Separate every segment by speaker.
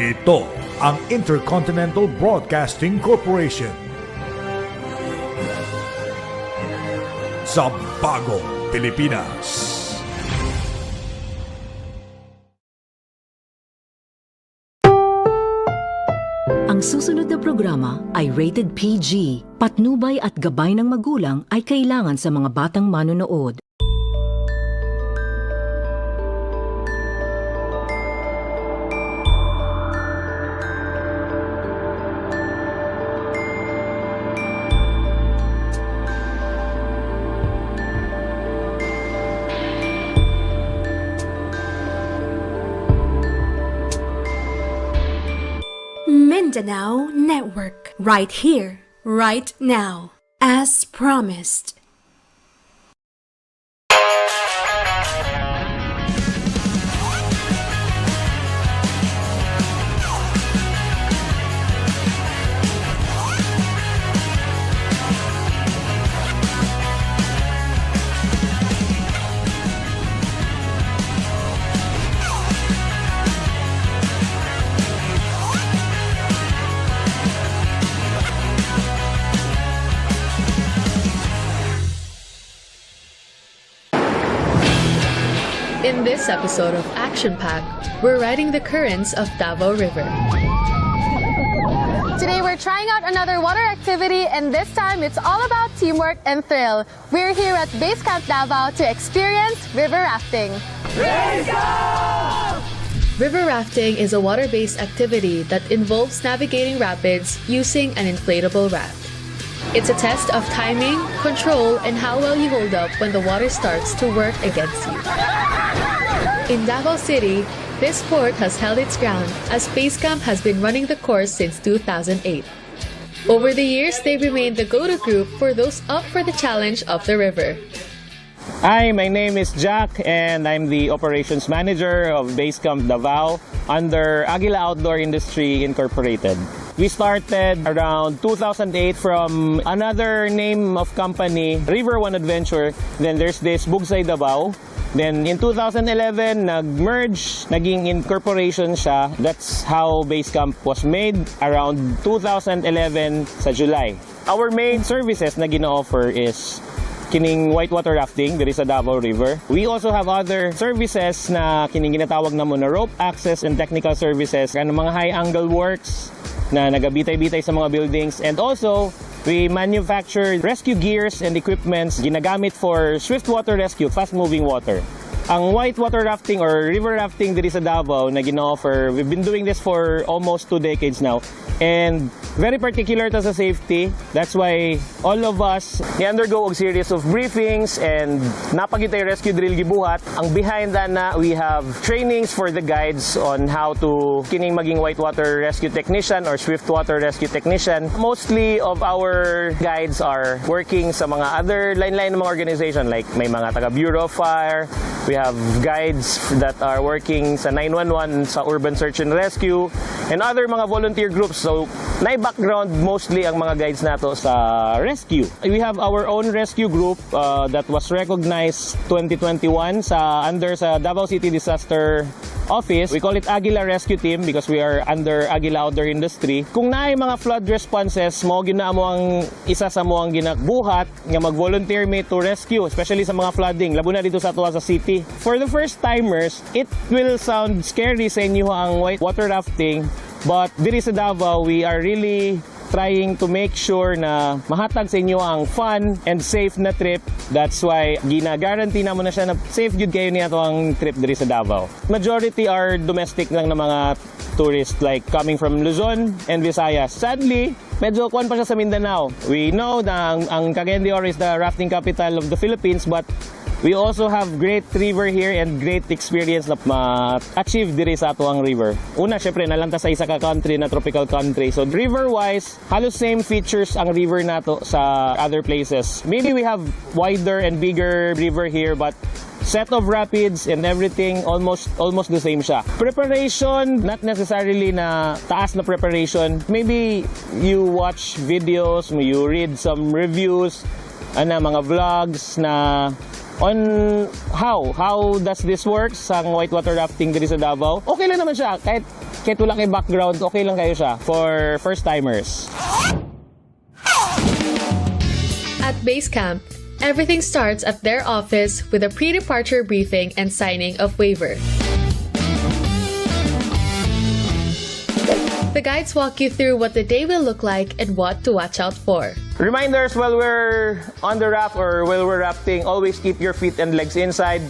Speaker 1: Ito ang Intercontinental Broadcasting Corporation. Sa bagong Pilipinas.
Speaker 2: Ang susunod na programa ay rated PG. Patnubay at gabay ng magulang ay kailangan sa mga batang manonood.
Speaker 3: Mindanao Network, right here, right now, as promised.
Speaker 4: In this episode of Action Pack, we're riding the currents of Davao River.
Speaker 5: Today we're trying out another water activity, and this time it's all about teamwork and thrill. We're here at Base Camp Davao to experience river rafting.
Speaker 4: River rafting is a water-based activity that involves navigating rapids using an inflatable raft. It's a test of timing, control, and how well you hold up when the water starts to work against you. In Davao City, this sport has held its ground as Base Camp has been running the course since 2008. Over the years, they remained the go-to group for those up for the challenge of the river.
Speaker 6: Hi, my name is Jack and I'm the operations manager of Base Camp Davao under Aguila Outdoor Industry Incorporated. We started around 2008 from another name of company, River One Adventure. Then there's this Bugsay Davao. Then in 2011, nag-merge, naging incorporation siya. That's how Base Camp was made around 2011 sa July. Our main services na gina-offer is kining whitewater rafting diri sa Davao River. We also have other services na kining ginatawag na mo na rope access and technical services, kanang mga high angle works na nagabitay-bitay sa mga buildings, and also we manufacture rescue gears and equipments ginagamit for swiftwater rescue, fast-moving water. Ang whitewater rafting or river rafting diri sa Davao na gina-offer, we've been doing this for almost 2 decades now. And very particular to sa safety. That's why all of us i-undergo og series of briefings and napagitay rescue drill gibuhat. Ang behind that na, we have trainings for the guides on how to kining maging whitewater rescue technician or swiftwater rescue technician. Mostly of our guides are working sa mga other line-line ng mga organization, like may mga taga Bureau of Fire. We have guides that are working sa 911 sa urban search and rescue and other mga volunteer groups. So, na-background mostly ang mga guides nato sa rescue. We have our own rescue group that was recognized 2021 under sa Davao City Disaster Office. We call it Aguila Rescue Team because we are under Aguila Outdoor Industry. Kung naay mga flood responses, mo ginaamo ang isa sa mo ang ginagbuhat nga mag-volunteer me to rescue, especially sa mga flooding, labo na dito sa tuwa sa city. For the first timers, it will sound scary sa inyo ang whitewater rafting, but diri sa Davao, we are really trying to make sure na mahatag sa inyo ang fun and safe na trip. That's why gina-guarantee na mo na siya na safe good kayo niya ang trip diri sa Davao. Majority are domestic lang na mga tourists, like coming from Luzon and Visayas. Sadly, medyo kuwan pa siya sa Mindanao. We know na ang Cagayan de Oro is the rafting capital of the Philippines, but we also have great river here and great experience na ma-achieve diri sa ato ang river. Una, syempre, nalanta sa isa ka country na tropical country. So, river-wise, halos same features ang river nato sa other places. Maybe we have wider and bigger river here, but set of rapids and everything, almost the same siya. Preparation, not necessarily na taas na preparation. Maybe you watch videos, you read some reviews, mga vlogs na on how does this work sa whitewater rafting diri sa Davao. Okay lang naman siya, kahit Kahit wala kayo background, okay lang kayo siya for first-timers.
Speaker 4: At base camp, everything starts at their office with a pre-departure briefing and signing of waiver. The guides walk you through what the day will look like and what to watch out for.
Speaker 6: Reminders while we're on the raft or while we're rafting, always keep your feet and legs inside.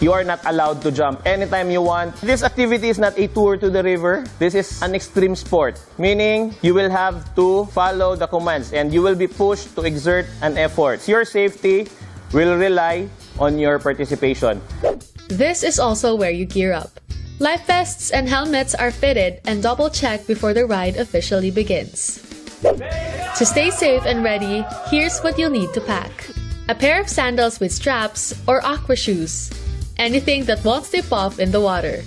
Speaker 6: You are not allowed to jump anytime you want. This activity is not a tour to the river. This is an extreme sport, meaning you will have to follow the commands and you will be pushed to exert an effort. Your safety will rely on your participation.
Speaker 4: This is also where you gear up. Life vests and helmets are fitted and double-checked before the ride officially begins. To stay safe and ready, here's what you'll need to pack. A pair of sandals with straps or aqua shoes. Anything that won't slip off in the water.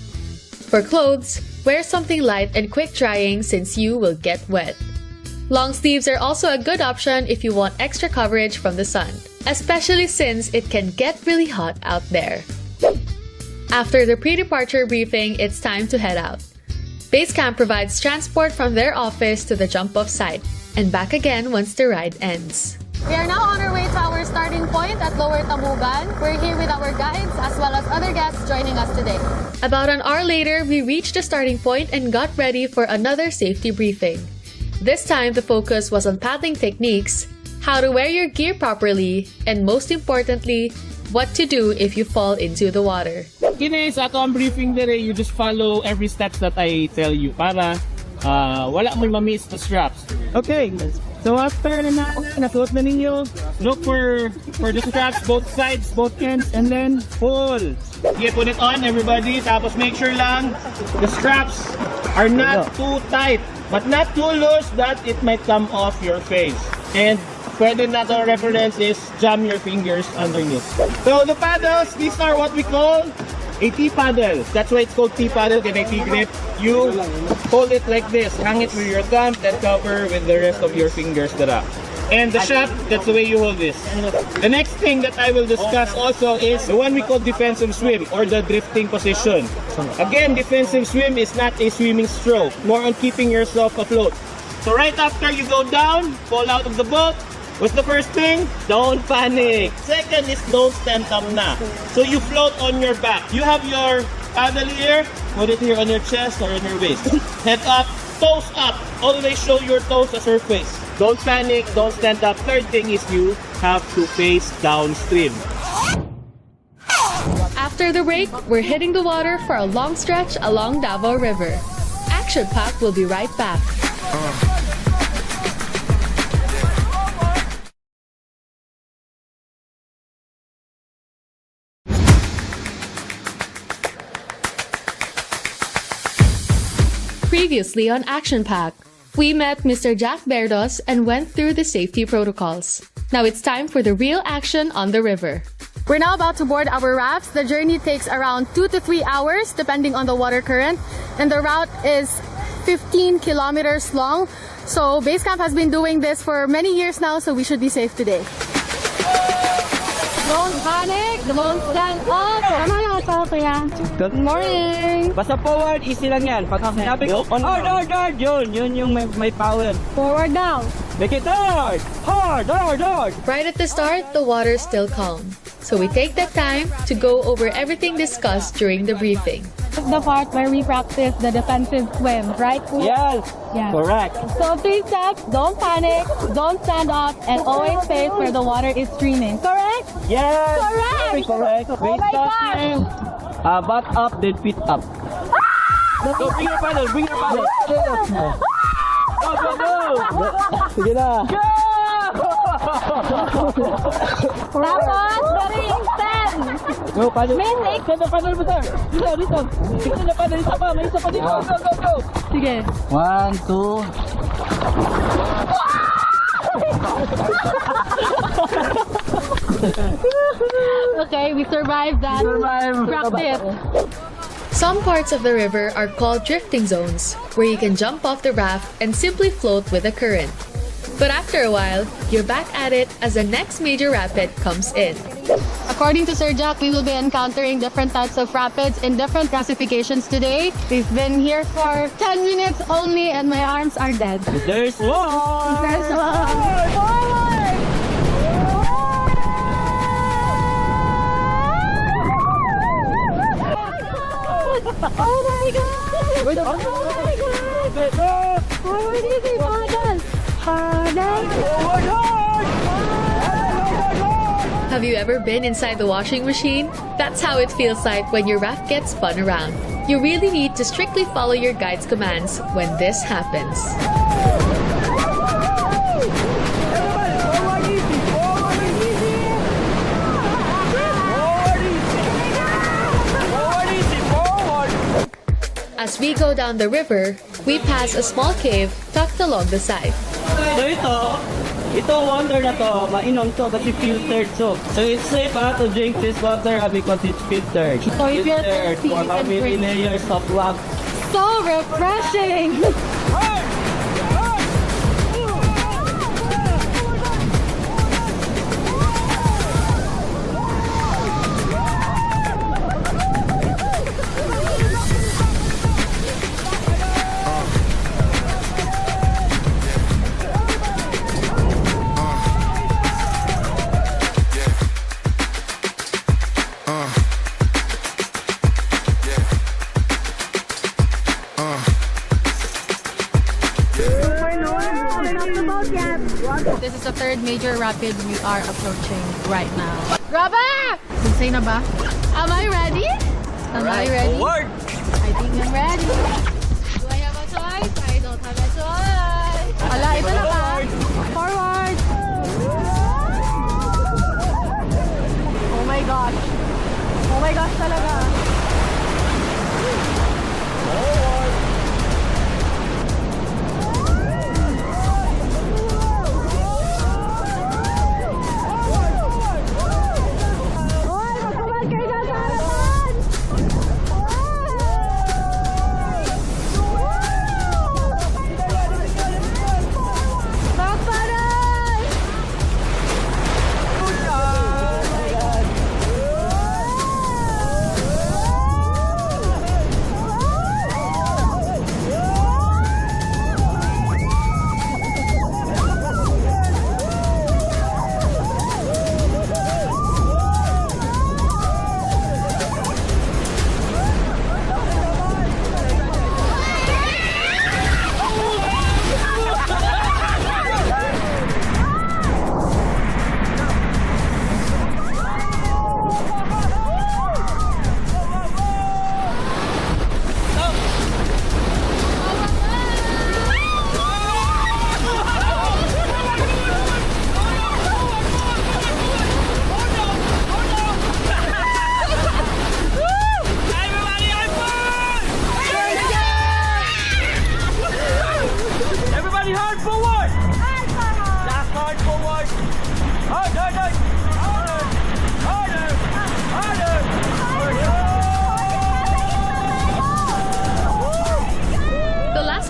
Speaker 4: For clothes, wear something light and quick drying since you will get wet. Long sleeves are also a good option if you want extra coverage from the sun, especially since it can get really hot out there. After the pre-departure briefing, it's time to head out. Base camp provides transport from their office to the jump-off site and back again once the ride ends.
Speaker 5: We are now on our way to our starting point at Lower Tamugan. We're here with our guides as well as other guests joining us today.
Speaker 4: About an hour later, we reached the starting point and got ready for another safety briefing. This time, the focus was on paddling techniques, how to wear your gear properly, and most importantly, what to do if you fall into the water.
Speaker 6: Kini sa ato ang briefing dire, you just follow every steps that I tell you para wala mo ma-miss the straps. Okay. So after nasuot na ninyo, look for the straps, both sides, both ends, and then pull. Okay, put it on everybody, tapos make sure lang the straps are not too tight, but not too loose that it might come off your face. And pwede na to reference is jam your fingers underneath. So the paddles, these are what we call a T-paddle. That's why it's called T-paddle, can I T-grip. You hold it like this, hang it with your thumb, then cover with the rest of your fingers dara. And the shaft, that's the way you hold this. The next thing that I will discuss also is the one we call defensive swim or the drifting position. Again, defensive swim is not a swimming stroke, more on keeping yourself afloat. So right after you go down, fall out of the boat, what's the first thing? Don't panic. Second is don't stand up na. So you float on your back. You have your paddle here, put it here on your chest or on your waist. Head up, toes up. Always show your toes as surface. Don't panic, don't stand up. Third thing is you have to face downstream.
Speaker 4: After the break, we're hitting the water for a long stretch along Davao River. Action Pack will be right back. Previously on Action Pack, we met Mr. Jack Berdos and went through the safety protocols. Now it's time for the real action on the river.
Speaker 5: We're now about to board our rafts. The journey takes around 2 to 3 hours depending on the water current, and the route is 15 kilometers long. So base camp has been doing this for many years now, so we should be safe today. Don't panic, don't stand up. Tama na ito, kuya. Good morning.
Speaker 7: Basta forward, easy lang yan. Pag sinabi ko, hard, yun yung may power.
Speaker 5: Forward now.
Speaker 7: Make it hard.
Speaker 4: Right at the start, the water's still calm. So we take that time to go over everything discussed during the briefing.
Speaker 8: The part where we practice the defensive swim, right?
Speaker 7: Yes,
Speaker 8: Yeah.
Speaker 7: correct.
Speaker 8: So 3 steps, don't panic, don't stand up, and always face where the water is streaming. Correct?
Speaker 7: Yes,
Speaker 8: Correct.
Speaker 7: very correct.
Speaker 8: Oh my God.
Speaker 7: Butt up, then feet up. So bring your paddle. Go. Sige na.
Speaker 8: Tapos, very intense.
Speaker 7: Go, paddle.
Speaker 8: Basic.
Speaker 7: Saan na paddle mo, sir? Dito. Tignan na paddle, isa pa. May isa pa dito. Go.
Speaker 8: Sige.
Speaker 7: 1, 2.
Speaker 8: Okay, we survived that. Practice.
Speaker 4: Some parts of the river are called drifting zones, where you can jump off the raft and simply float with the current. But after a while, you're back at it as the next major rapid comes in.
Speaker 5: According to Sir Jack, we will be encountering different types of rapids in different classifications today. We've been here for 10 minutes only and my arms are dead.
Speaker 7: There's one!
Speaker 5: There's one! Forward! Oh my God! Oh my God! Forward easy, Bagal!
Speaker 4: Have you ever been inside the washing machine? That's how it feels like when your raft gets spun around. You really need to strictly follow your guide's commands when this happens. As we go down the river, we pass a small cave tucked along the side.
Speaker 7: So ito water na to, mainom to kasi filtered so. So it's safe to drink this water because it's filtered.
Speaker 5: So if you're thirsty,
Speaker 7: for
Speaker 5: you
Speaker 7: how
Speaker 5: can
Speaker 7: many
Speaker 5: drink.
Speaker 7: layers of wax.
Speaker 5: So refreshing! This is the third major rapid we are approaching right now. Graba! Say na ba? Am I ready? Am I ready?
Speaker 7: Forward!
Speaker 5: I think I'm ready. Do I have a choice? I don't have a choice. Ala, ito na ba? Forward! Oh my gosh. Oh my gosh talaga.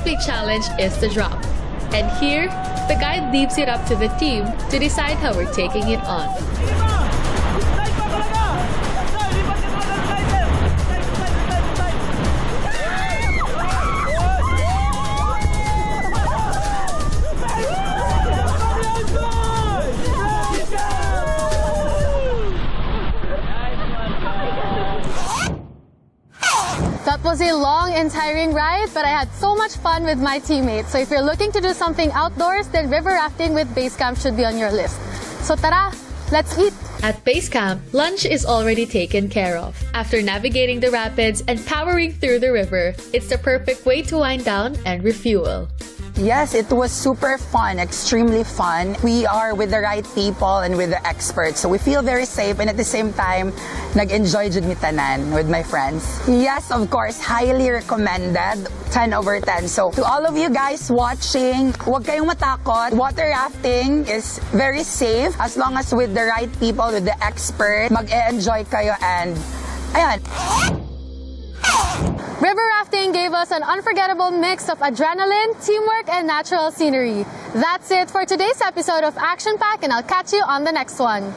Speaker 4: big challenge is the drop. And here, the guide leaves it up to the team to decide how we're taking it on.
Speaker 5: That was a long and tiring ride, but I had so much fun with my teammates. So if you're looking to do something outdoors, then river rafting with base camp should be on your list. So tara, let's eat!
Speaker 4: At base camp, lunch is already taken care of. After navigating the rapids and powering through the river, it's the perfect way to wind down and refuel.
Speaker 9: Yes, it was super fun, extremely fun. We are with the right people and with the experts. So we feel very safe and at the same time, nag-enjoy jud mi tanan with my friends. Yes, of course, highly recommended. 10 over 10. So to all of you guys watching, huwag kayong matakot. Water rafting is very safe as long as with the right people, with the expert. Mag-e-enjoy kayo and ayan.
Speaker 5: River rafting gave us an unforgettable mix of adrenaline, teamwork, and natural scenery. That's it for today's episode of Action Pack, and I'll catch you on the next one.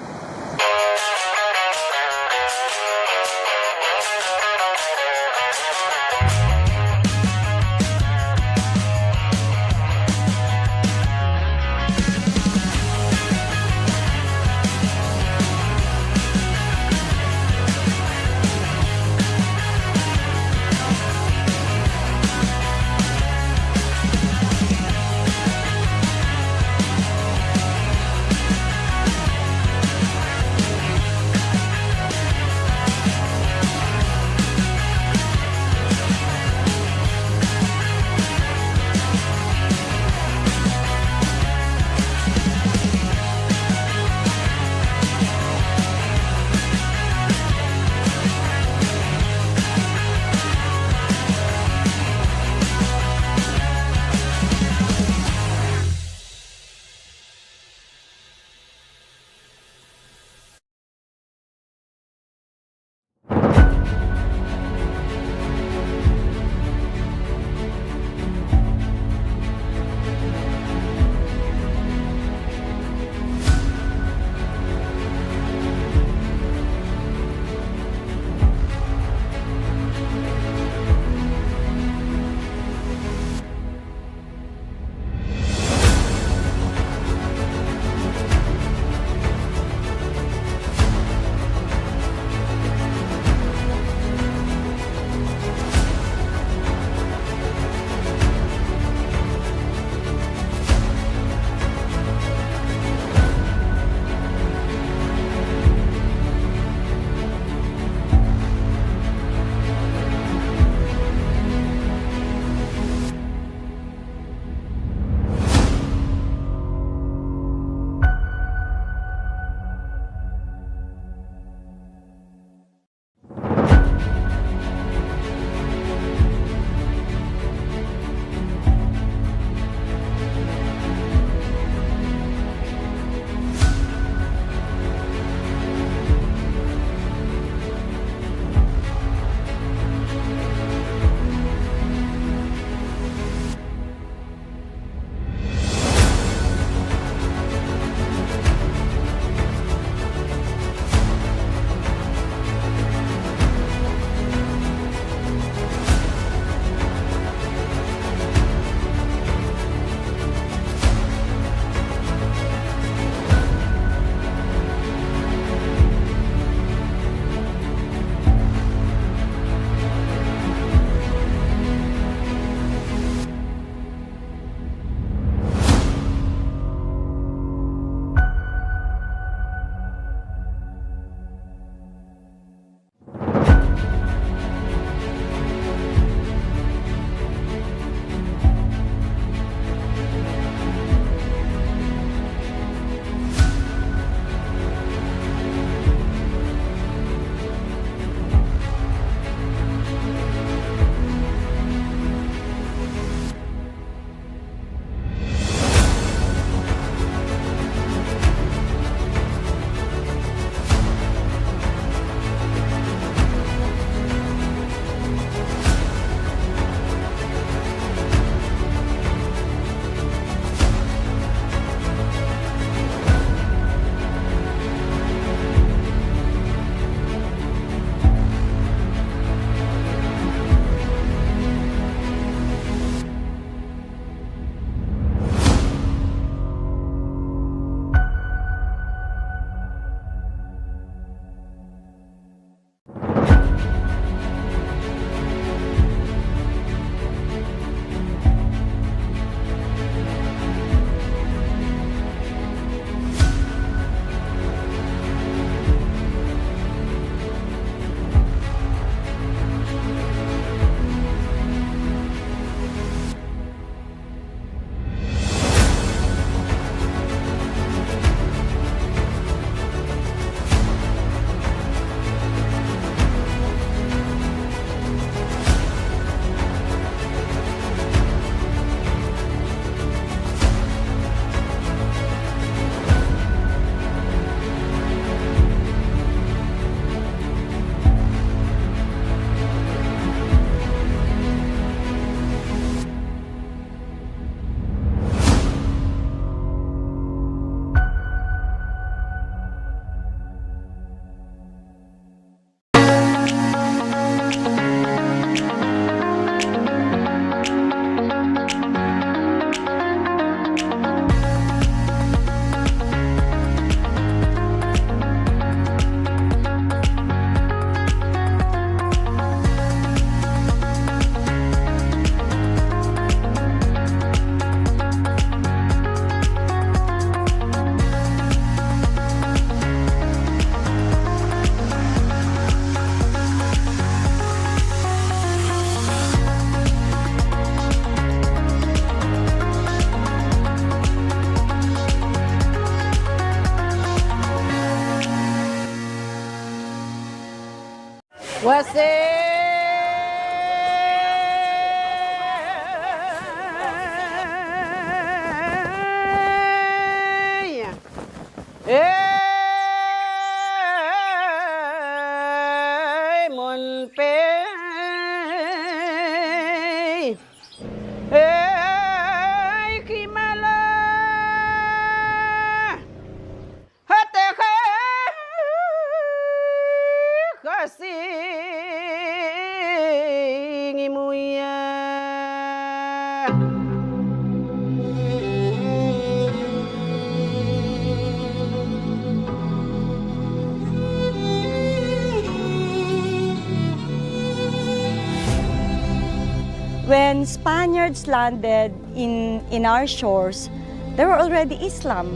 Speaker 8: When Spaniards landed in our shores, there were already Islam.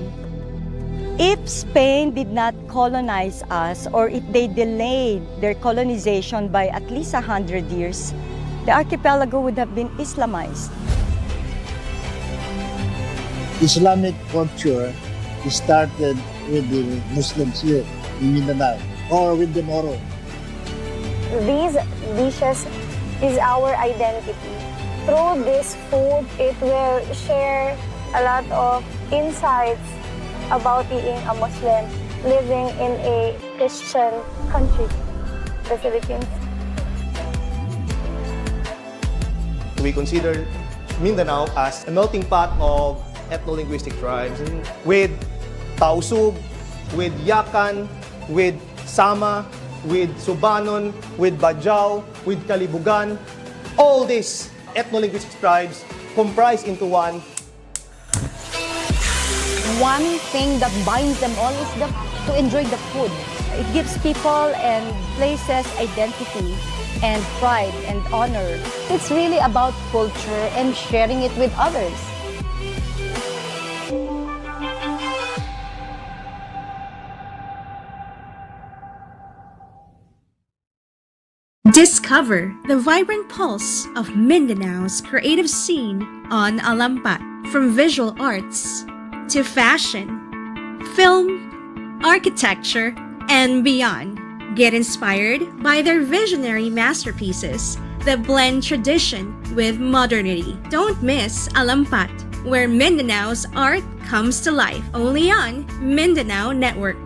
Speaker 8: If Spain did not colonize us, or if they delayed their colonization by at least 100 years, the archipelago would have been Islamized.
Speaker 10: Islamic culture started with the Muslims here in Mindanao or with the Moro.
Speaker 8: These dishes is our identity. Through this food, it will share a lot of insights about being a Muslim living in a Christian country, the Philippines.
Speaker 11: We consider Mindanao as a melting pot of ethno-linguistic tribes with Tausug, with Yakan, with Sama, with Subanon, with Bajau, with Kalibugan. All these ethno-linguistic tribes comprise into one.
Speaker 8: One thing that binds them all is to enjoy the food. It gives people and places identity and pride and honor. It's really about culture and sharing it with others.
Speaker 3: Discover the vibrant pulse of Mindanao's creative scene on Alampat. From visual arts to fashion, film, architecture, and beyond. Get inspired by their visionary masterpieces that blend tradition with modernity. Don't miss Alampat, where Mindanao's art comes to life, only on Mindanao Network.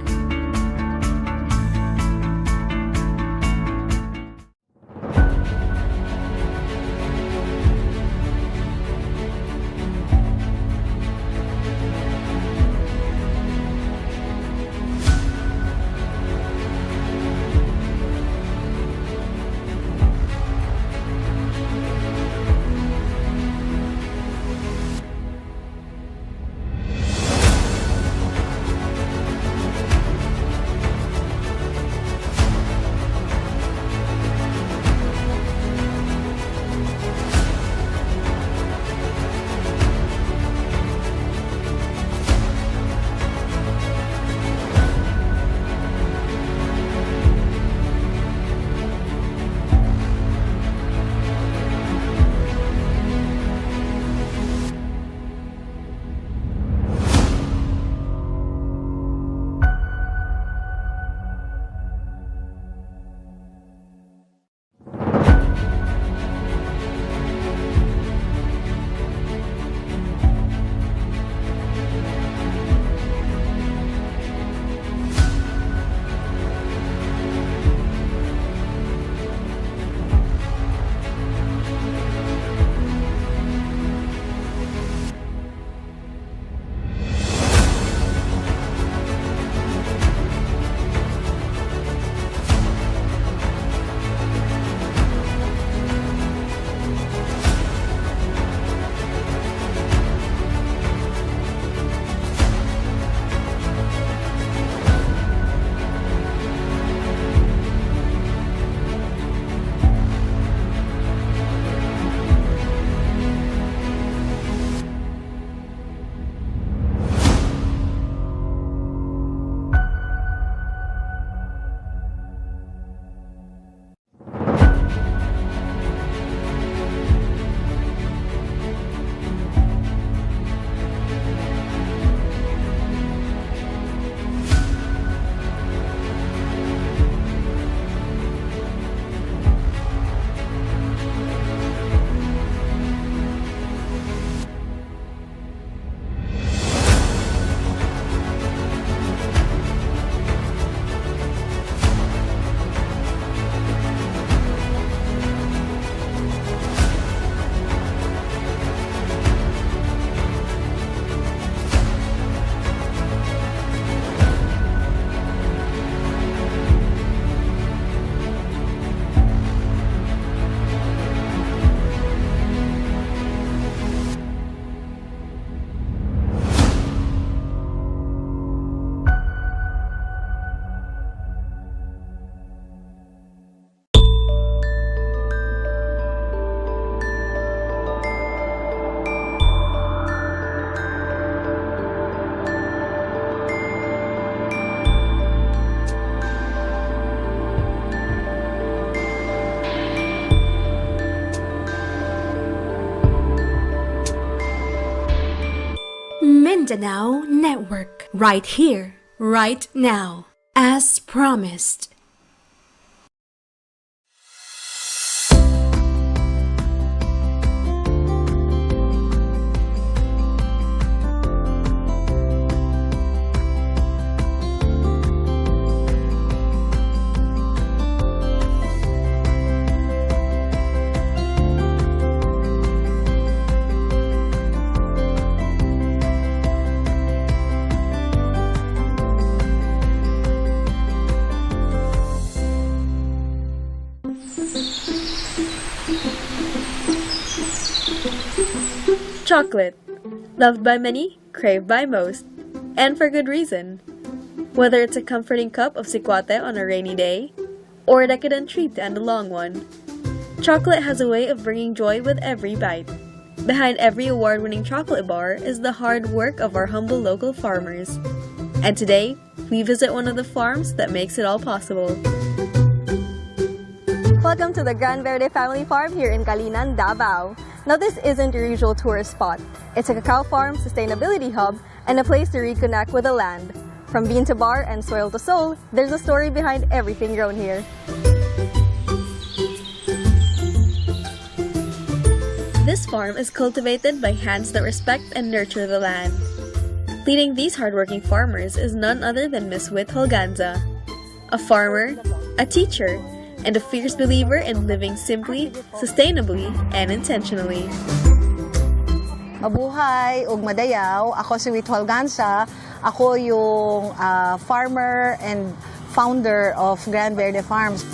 Speaker 3: Mindanao Network, right here, right now, as promised.
Speaker 12: Chocolate. Loved by many, craved by most. And for good reason. Whether it's a comforting cup of sikwate on a rainy day, or a decadent treat to end a long one, chocolate has a way of bringing joy with every bite. Behind every award-winning chocolate bar is the hard work of our humble local farmers. And today, we visit one of the farms that makes it all possible.
Speaker 13: Welcome to the Gran Verde Family Farm here in Calinan, Davao. Now this isn't your usual tourist spot. It's a cacao farm, sustainability hub, and a place to reconnect with the land. From bean to bar and soil to soul, there's a story behind everything grown here.
Speaker 12: This farm is cultivated by hands that respect and nurture the land. Leading these hardworking farmers is none other than Miss Wit Holganza, a farmer, a teacher, and a fierce believer in living simply, sustainably, and intentionally.
Speaker 14: Mabuhay ug madayaw, ako si Wit Holganza. Ako yung farmer and founder of Gran Verde Farms.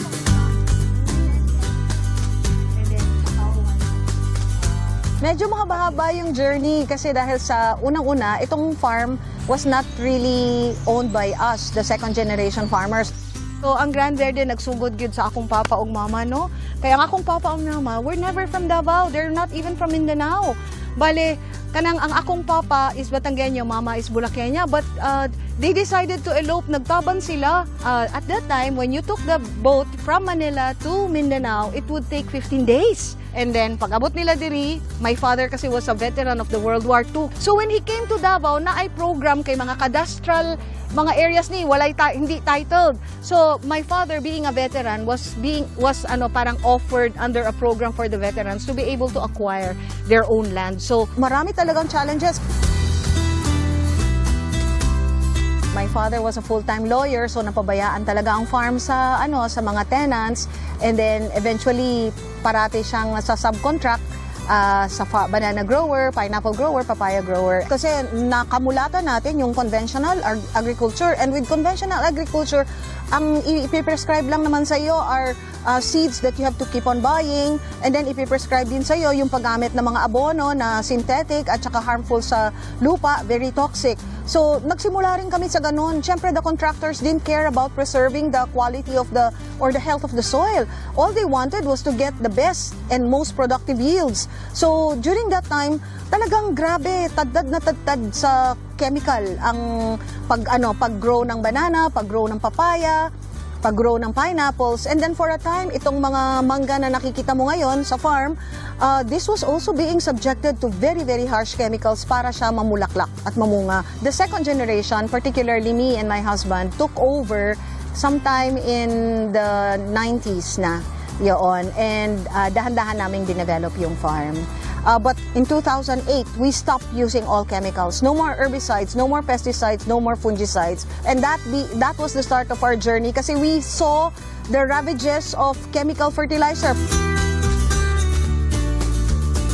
Speaker 14: Medyo mahaba-haba yung journey kasi dahil sa unang-una, itong farm was not really owned by us, the second generation farmers. So, ang Gran Verde nagsugod gyud sa akong papa ug mama, no? Kaya ang akong papa ug mama, we're never from Davao. They're not even from Mindanao. Bale, kanang ang akong papa is Batanggenyo, mama is Bulaqueña, but they decided to elope. Nagtaban sila. At that time, when you took the boat from Manila to Mindanao, it would take 15 days. And then, pag-abot nila diri, my father kasi was a veteran of the World War II. So when he came to Davao, na ay program kay mga cadastral, mga areas ni walay hindi titled. So my father being a veteran was parang offered under a program for the veterans to be able to acquire their own land. So marami talagang challenges. My father was a full-time lawyer, so napabayaan talaga ang farm sa mga tenants, and then eventually parati siyang sa subcontract sa banana grower, pineapple grower, papaya grower. Kasi nakamulatan natin yung conventional agriculture, and with conventional agriculture, ang ipiprescribe lang naman sa iyo are seeds that you have to keep on buying, and then ipiprescribe din sa iyo yung paggamit ng mga abono na synthetic at saka harmful sa lupa, very toxic. So, nagsimula rin kami sa ganun. Siyempre, the contractors didn't care about preserving the quality of the health of the soil. All they wanted was to get the best and most productive yields. So, during that time, talagang grabe, tadtad na tadtad sa chemical ang pag-grow ng banana, pag-grow ng papaya, pag-grow ng pineapples. And then for a time, itong mga mangga na nakikita mo ngayon sa farm, this was also being subjected to very, very harsh chemicals para siya mamulaklak at mamunga. The second generation, particularly me and my husband, took over sometime in the 90s na yun. And dahan-dahan naming dinevelop yung farm. But in 2008, we stopped using all chemicals. No more herbicides, no more pesticides, no more fungicides. And that was the start of our journey kasi we saw the ravages of chemical fertilizer.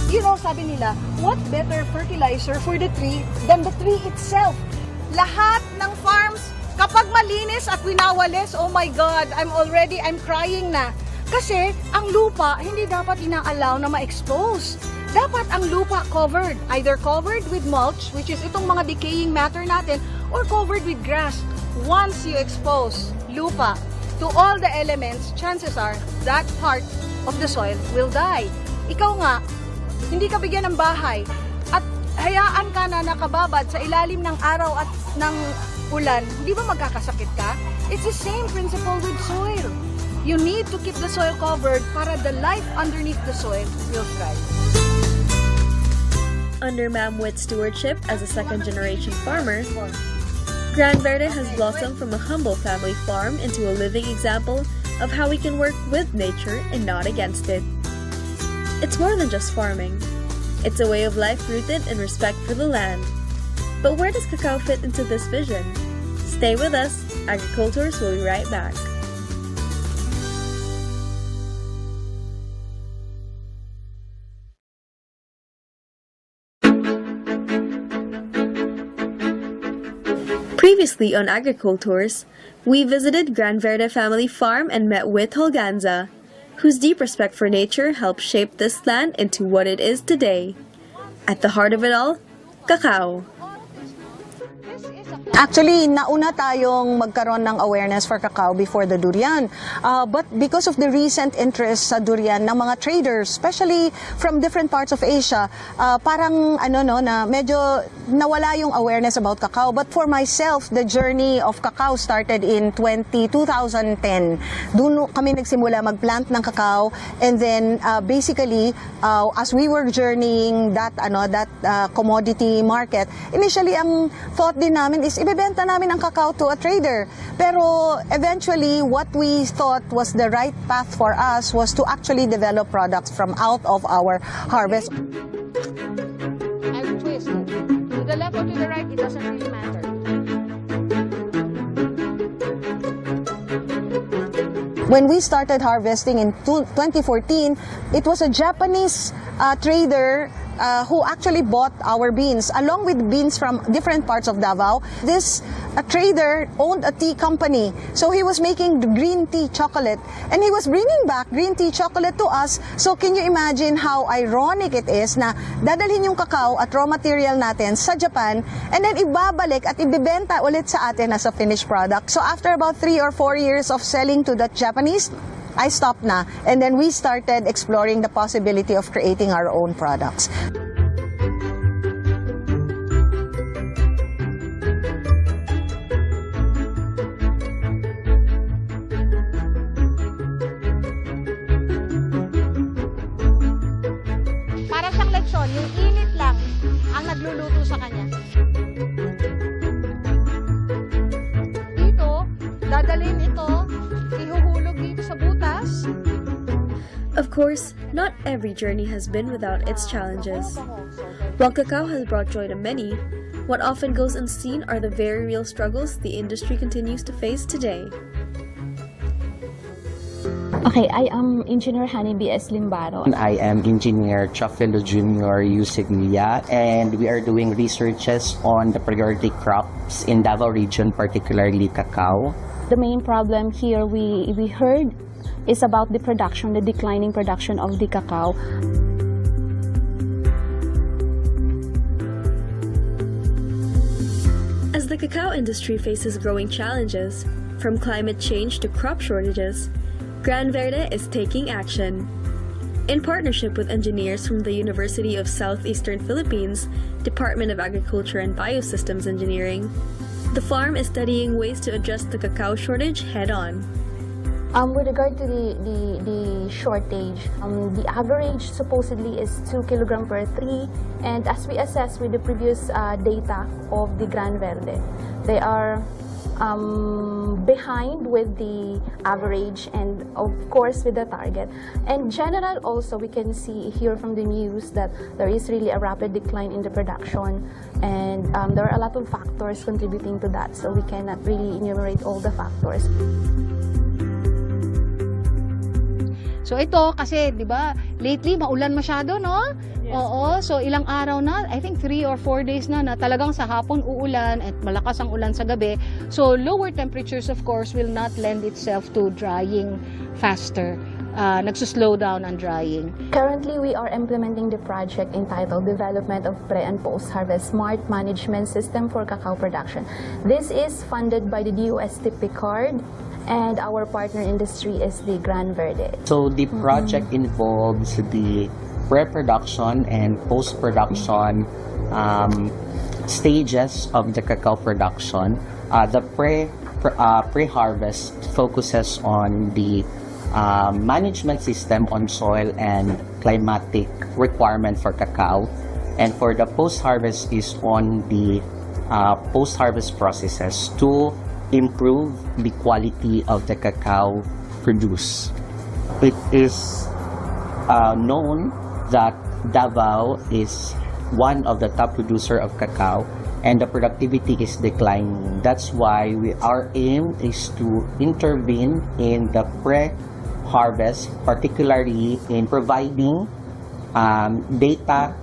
Speaker 14: You know, sabi nila, what better fertilizer for the tree than the tree itself? Lahat ng farms, kapag malinis at winawalis, oh my God, I'm crying na. Kasi ang lupa, hindi dapat ina-allow na ma-expose. Dapat ang lupa covered, either covered with mulch, which is itong mga decaying matter natin, or covered with grass. Once you expose lupa to all the elements, chances are that part of the soil will die. Ikaw nga, hindi ka bigyan ng bahay at hayaan ka na nakababad sa ilalim ng araw at ng ulan, di ba magkakasakit ka? It's the same principle with soil. You need to keep the soil covered para the life underneath the soil will thrive.
Speaker 12: Under Ma'am Witt's stewardship as a second-generation farmer, Gran Verde has blossomed from a humble family farm into a living example of how we can work with nature and not against it. It's more than just farming. It's a way of life rooted in respect for the land. But where does cacao fit into this vision? Stay with us. Agricultors will be right back. Previously on Agricultors, we visited Gran Verde Family Farm and met with Holganza, whose deep respect for nature helped shape this land into what it is today. At the heart of it all, cacao.
Speaker 14: Actually, nauna tayong magkaroon ng awareness for cacao before the durian. But because of the recent interest sa durian ng mga traders, especially from different parts of Asia, parang na medyo nawala yung awareness about cacao. But for myself, the journey of cacao started in 2010. Doon kami nagsimula magplant ng cacao, and then basically as we were journeying that commodity market, initially ang thought din namin is ibebenta namin ang cacao to a trader. Pero eventually, what we thought was the right path for us was to actually develop products from out of our harvest.
Speaker 5: I will twist it. To the left or to the right, it doesn't really matter.
Speaker 14: When we started harvesting in 2014, it was a Japanese trader who actually bought our beans, along with beans from different parts of Davao. This trader owned a tea company, so he was making green tea chocolate, and he was bringing back green tea chocolate to us. So can you imagine how ironic it is na dadalhin yung cacao at raw material natin sa Japan, and then ibabalik at ibibenta ulit sa atin as a finished product. So after about 3 or 4 years of selling to the Japanese, I stopped na, and then we started exploring the possibility of creating our own products.
Speaker 5: Para siyang lechon, yung init lang ang nagluluto sa kanya. Dito, dadalhin ito, ihuhulog dito sa butas.
Speaker 12: Of course, not every journey has been without its challenges. While cacao has brought joy to many, what often goes unseen are the very real struggles the industry continues to face today.
Speaker 15: Okay, I am Engineer Hani B.S. Limbaro.
Speaker 16: I am Engineer Chafelo Jr. Yusiglia, and we are doing researches on the priority crops in Davao region, particularly cacao.
Speaker 15: The main problem here we heard is about the production, the declining production of the cacao.
Speaker 12: As the cacao industry faces growing challenges, from climate change to crop shortages, Gran Verde is taking action. In partnership with engineers from the University of Southeastern Philippines, Department of Agriculture and Biosystems Engineering, the farm is studying ways to address the cacao shortage head-on.
Speaker 15: With regard to the shortage, the average supposedly is 2 kg per tree, and as we assess with the previous data of the Gran Verde, they are behind with the average and of course with the target. And general also, we can see here from the news that there is really a rapid decline in the production, and there are a lot of factors contributing to that, so we cannot really enumerate all the factors.
Speaker 5: So ito kasi, 'di ba, lately maulan masyado, no? Yes. Oo, so ilang araw na, I think 3 or 4 days na talagang sa hapon uulan at malakas ang ulan sa gabi. So lower temperatures of course will not lend itself to drying faster. Nagsuslow down ang drying.
Speaker 15: Currently, we are implementing the project entitled Development of Pre- and Post-Harvest Smart Management System for Cacao Production. This is funded by the DOST PICARD, and our partner industry is the Gran Verde.
Speaker 16: So the project involves the pre-production and post-production stages of the cacao production. The pre-harvest focuses on the management system on soil and climatic requirement for cacao. And for the post-harvest is on the post-harvest processes to improve the quality of the cacao produced. It is known that Davao is one of the top producer of cacao and the productivity is declining. That's why our aim is to intervene in the pre-harvest, particularly in providing data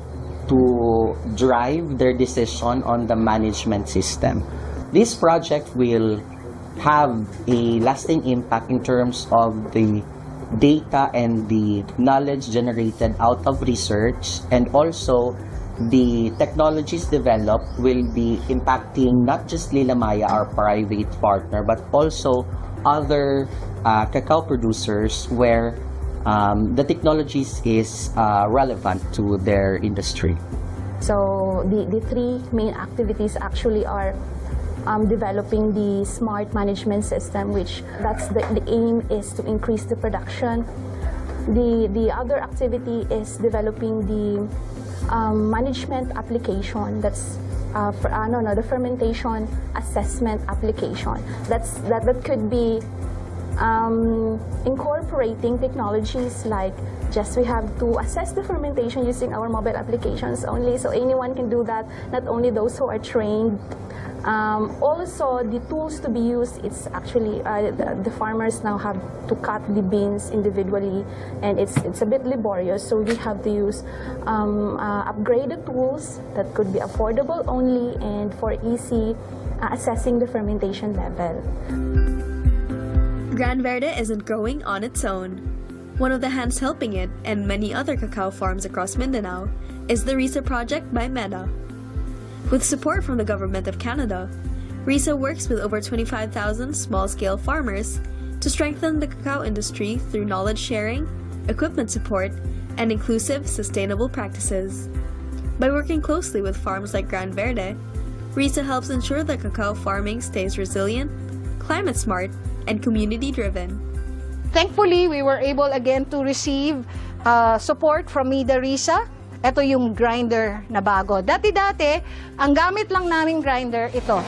Speaker 16: to drive their decision on the management system. This project will have a lasting impact in terms of the data and the knowledge generated out of research, and also the technologies developed will be impacting not just Lila Maya, our private partner, but also other cacao producers where the technologies is relevant to their industry.
Speaker 15: So the three main activities actually are developing the smart management system, which that's the aim is to increase the production. The other activity is developing the management application. That's the fermentation assessment application. That could be incorporating technologies like we have to assess the fermentation using our mobile applications only, so anyone can do that, not only those who are trained. Also, the tools to be used, it's actually the farmers now have to cut the beans individually, and it's a bit laborious, so we have to use upgraded tools that could be affordable only and for easy assessing the fermentation level.
Speaker 12: Gran Verde isn't growing on its own. One of the hands helping it, and many other cacao farms across Mindanao, is the RISA project by MEDA. With support from the Government of Canada, RISA works with over 25,000 small-scale farmers to strengthen the cacao industry through knowledge sharing, equipment support, and inclusive, sustainable practices. By working closely with farms like Gran Verde, RISA helps ensure that cacao farming stays resilient, climate-smart, and community-driven.
Speaker 14: Thankfully, we were able again to receive support from MEDA RISA. Ito yung grinder na bago. Dati-dati, ang gamit lang naming grinder, ito.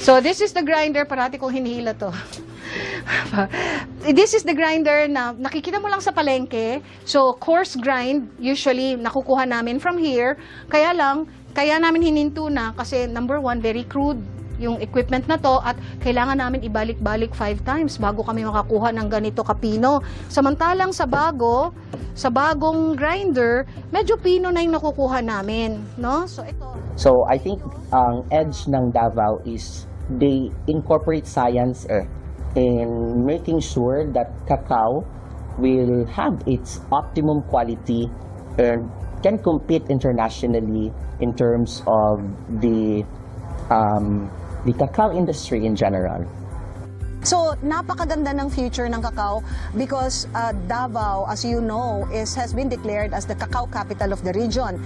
Speaker 14: So, this is the grinder. Parati kong hinihila to. This is the grinder na nakikita mo lang sa palengke. So, coarse grind, usually nakukuha namin from here. Kaya namin hininto na kasi number one, very crude yung equipment na to at kailangan namin ibalik-balik 5 times bago kami makakuha ng ganito kapino. Samantalang sa bagong grinder, medyo pino na yung nakukuha namin, no? So ito.
Speaker 16: So I think ang edge ng Davao is they incorporate science in making sure that cacao will have its optimum quality and can compete internationally in terms of the cacao industry in general.
Speaker 14: So, napakaganda ng future ng cacao because Davao, as you know, has been declared as the cacao capital of the region,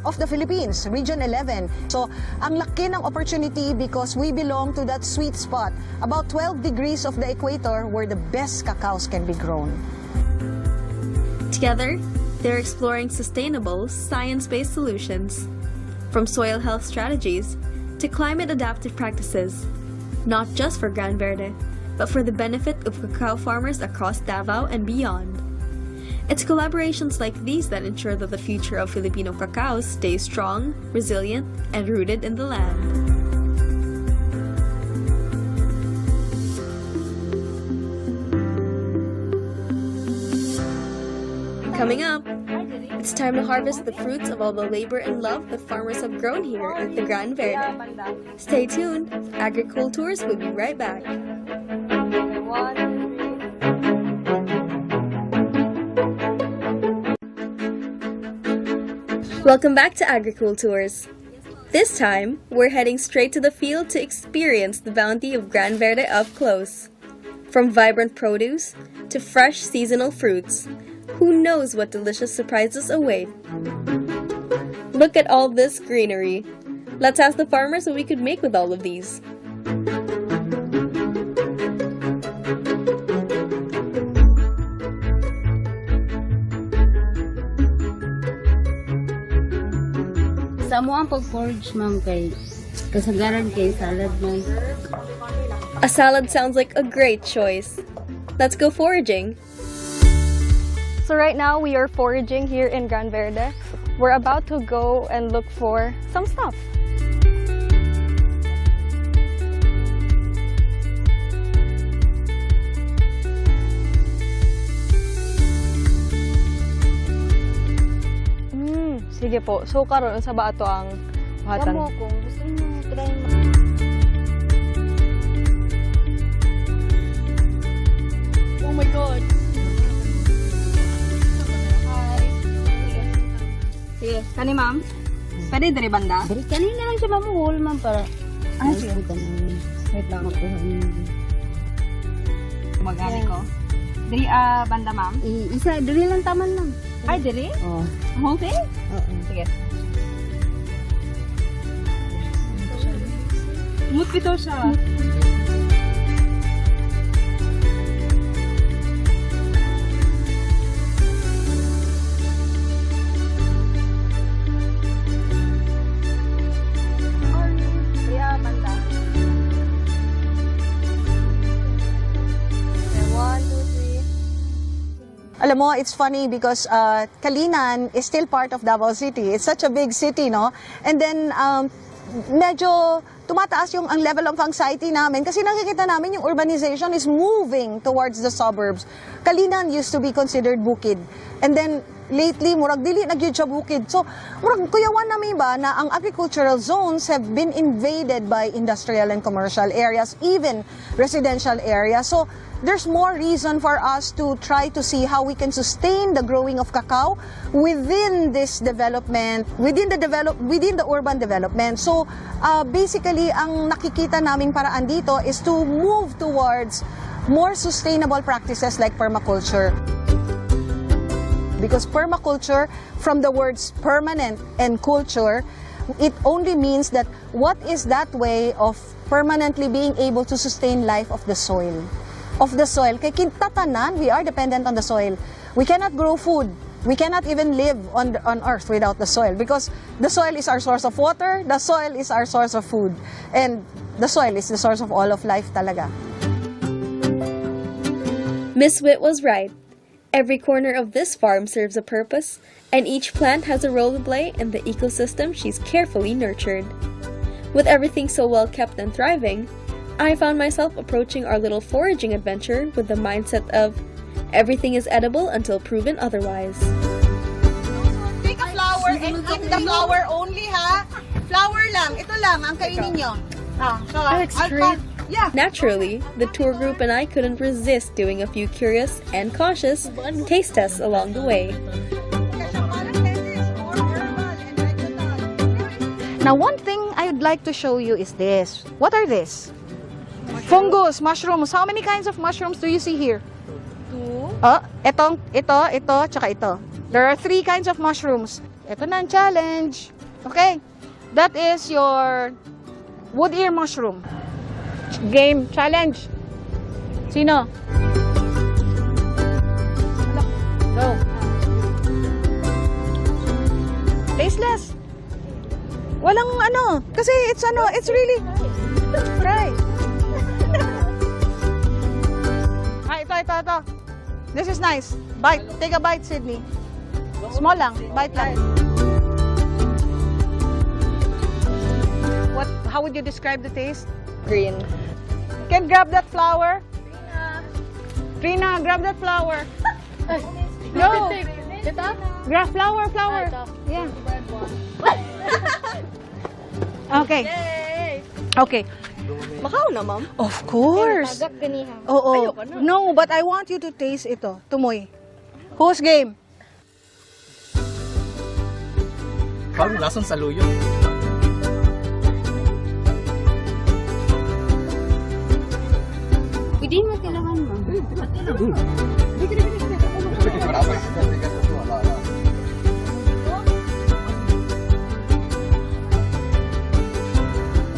Speaker 14: of the Philippines, Region 11. So, ang laki ng opportunity because we belong to that sweet spot, about 12 degrees of the equator where the best cacaos can be grown.
Speaker 12: Together, they're exploring sustainable, science-based solutions, from soil health strategies to climate-adaptive practices, not just for Gran Verde, but for the benefit of cacao farmers across Davao and beyond. It's collaborations like these that ensure that the future of Filipino cacao stays strong, resilient, and rooted in the land. Coming up, it's time to harvest the fruits of all the labor and love the farmers have grown here at the Gran Verde. Stay tuned. Agricultours will be right back. Welcome back to Agricultours. This time, we're heading straight to the field to experience the bounty of Gran Verde up close. From vibrant produce to fresh seasonal fruits, who knows what delicious surprises await? Look at all this greenery. Let's ask the farmers what we could make with all of these.
Speaker 17: Sa mo ang pag-forage, ma'am, kay kasagaran kay salad, ma'am.
Speaker 12: A salad sounds like a great choice. Let's go foraging.
Speaker 13: So right now we are foraging here in Gran Verde. We're about to go and look for some stuff. Sige po. So karon sa ba ato ang buhatan?
Speaker 17: Kamo kung gusto niyo try mo.
Speaker 13: Oh my God.
Speaker 17: Sige, kani ma'am. Pwede dari banda? Dari kanina lang siya mamuhol, ma'am, para... sige. Wait lang ako. Magani ko. Dari banda, ma'am? Isa, dari lang taman, ma'am. Ay, dari? Oo. Whole thing? Oo. Sige. Mutpito siya.
Speaker 14: Alam mo, it's funny because Kalinan is still part of Davao City. It's such a big city, no? And then, medyo tumataas yung ang level of anxiety namin kasi nakikita namin yung urbanization is moving towards the suburbs. Kalinan used to be considered bukid. And then, lately, murag dili nagyud siya bukid. So, murag kuyawan namin ba na ang agricultural zones have been invaded by industrial and commercial areas, even residential areas. So, there's more reason for us to try to see how we can sustain the growing of cacao within this development, within the urban development. So, basically, ang nakikita naming paraan dito is to move towards more sustainable practices like permaculture. Because permaculture, from the words permanent and culture, it only means that what is that way of permanently being able to sustain life of the soil. Kay kintatanan, we are dependent on the soil. We cannot grow food. We cannot even live on earth without the soil because the soil is our source of water, the soil is our source of food, and the soil is the source of all of life talaga.
Speaker 12: Miss Witt was right. Every corner of this farm serves a purpose, and each plant has a role to play in the ecosystem she's carefully nurtured. With everything so well kept and thriving, I found myself approaching our little foraging adventure with the mindset of everything is edible until proven otherwise.
Speaker 18: Take a flower and eat the flower only, ha? Flower lang. Ito lang ang kainin nyo. Yeah.
Speaker 12: Naturally, the tour group and I couldn't resist doing a few curious and cautious taste tests along the way.
Speaker 14: Now, one thing I would like to show you is this. What are this? Fungus, mushrooms. How many kinds of mushrooms do you see here?
Speaker 13: Two.
Speaker 14: Ito, tsaka ito. There are 3 kinds of mushrooms. Ito na ang challenge. Okay. That is your wood ear mushroom. Game, challenge. Sino? Go. Tasteless. Walang kasi it's really fry. Ito. This is nice. Bite. Take a bite, Sydney. Small lang. Bite lang. How would you describe the taste?
Speaker 13: Green.
Speaker 14: Can grab that flower? Trina, grab that flower. Go. Grab flower. Yeah. Okay. Okay.
Speaker 13: Makaw na, ma'am.
Speaker 14: Of course. Oo. No, but I want you to taste ito. Tumoy. Who's game?
Speaker 19: Parang lasang saluyo.
Speaker 17: Hindi mo kailangan, ma'am.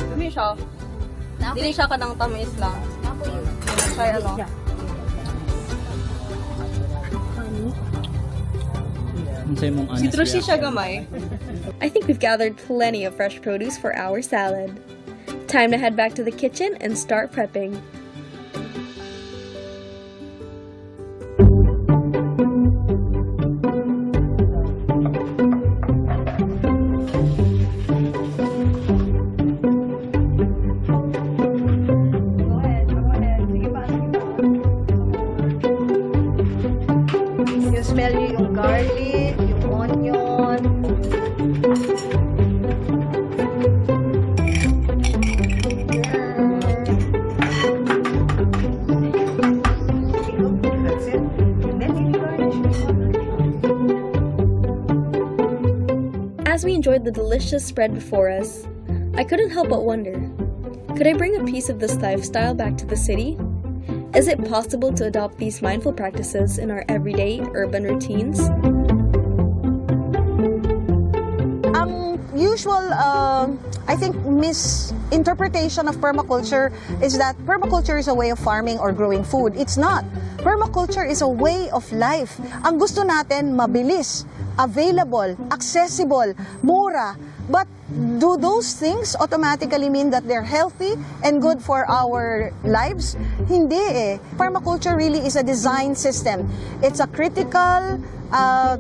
Speaker 13: Dumi siya. Dili siya kanang tamis lang. Try
Speaker 12: Citrusy siya gamay. I think we've gathered plenty of fresh produce for our salad. Time to head back to the kitchen and start prepping.
Speaker 17: Yung smell nyo yung garlic, yung onion.
Speaker 12: As we enjoyed the delicious spread before us, I couldn't help but wonder, could I bring a piece of this lifestyle back to the city? Is it possible to adopt these mindful practices in our everyday urban routines?
Speaker 14: Ang usual, I think, misinterpretation of permaculture is that permaculture is a way of farming or growing food. It's not. Permaculture is a way of life. Ang gusto natin, mabilis, available, accessible, mura. But do those things automatically mean that they're healthy and good for our lives? Hindi eh. Permaculture really is a design system. It's a critical,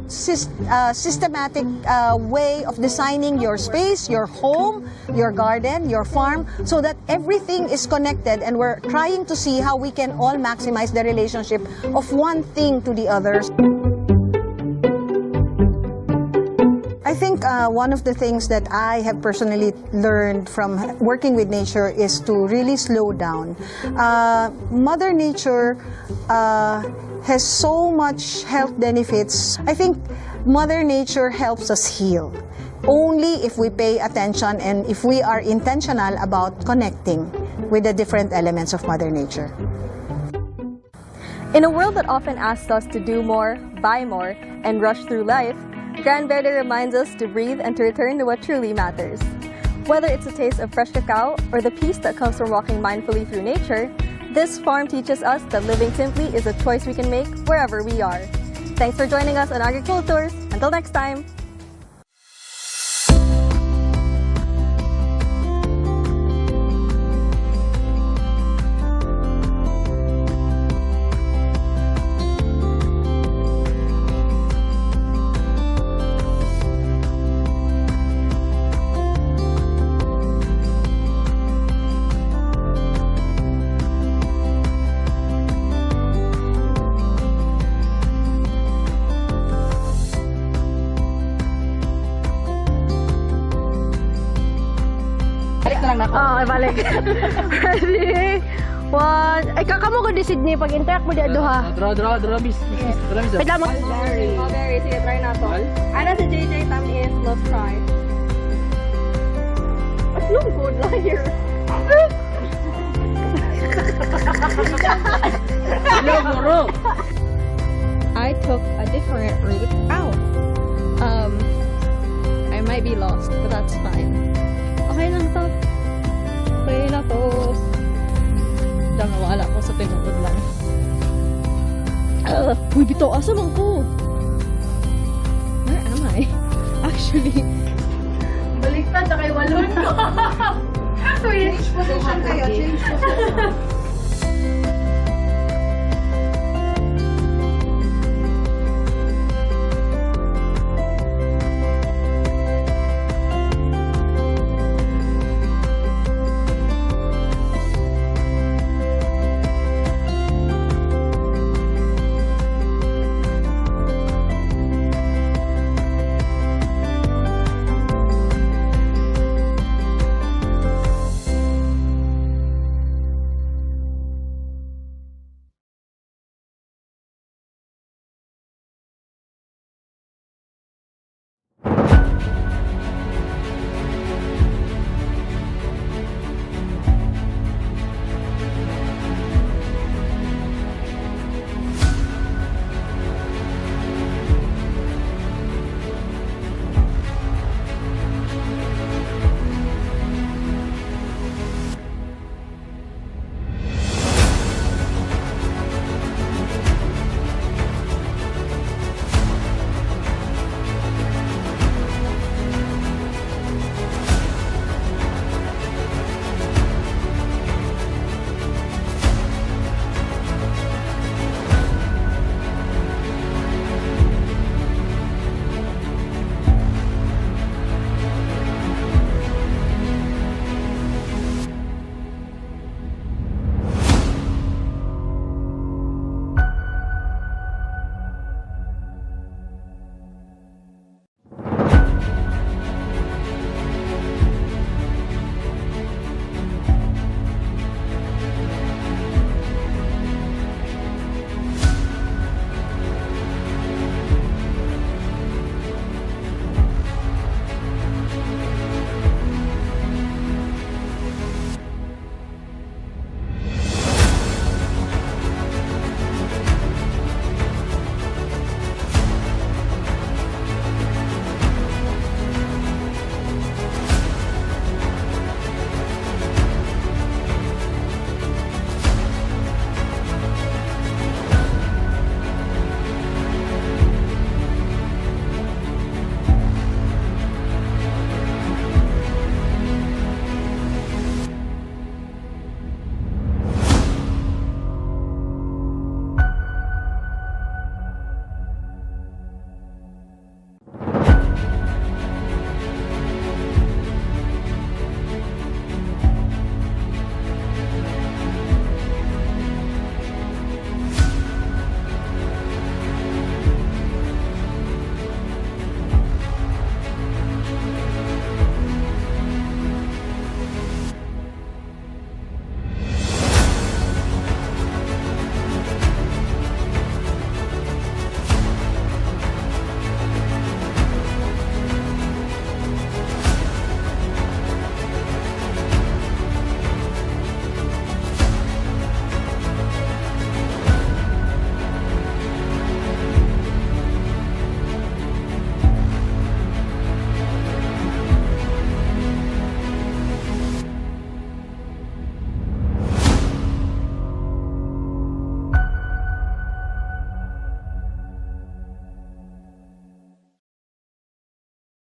Speaker 14: systematic way of designing your space, your home, your garden, your farm, so that everything is connected, and we're trying to see how we can all maximize the relationship of one thing to the others. I think one of the things that I have personally learned from working with nature is to really slow down. Mother Nature has so much health benefits. I think Mother Nature helps us heal only if we pay attention and if we are intentional about connecting with the different elements of Mother Nature.
Speaker 13: In a world that often asks us to do more, buy more, and rush through life, Gran Verde reminds us to breathe and to return to what truly matters. Whether it's a taste of fresh cacao or the peace that comes from walking mindfully through nature, this farm teaches us that living simply is a choice we can make wherever we are. Thanks for joining us on Agricultures. Until next time!
Speaker 17: Okay, balik. Ready? One. Ay, kakamo ko di Sydney. Pag-interact mo di aduha.
Speaker 19: Draw, bis.
Speaker 17: Wait lang.
Speaker 13: Strawberry. Sige, try na to. Ano si JJ? Time is, let's try. No good liar.
Speaker 17: Hello, Guru.
Speaker 12: I took a different route out. I might be lost, but that's fine. Okay lang to. Okay na to. Diyan wala ko sa pinutod lang. Uy, bito, asa man ko? Where am I? Actually,
Speaker 17: Baliktad na kay Walon. Change position kayo. Change position.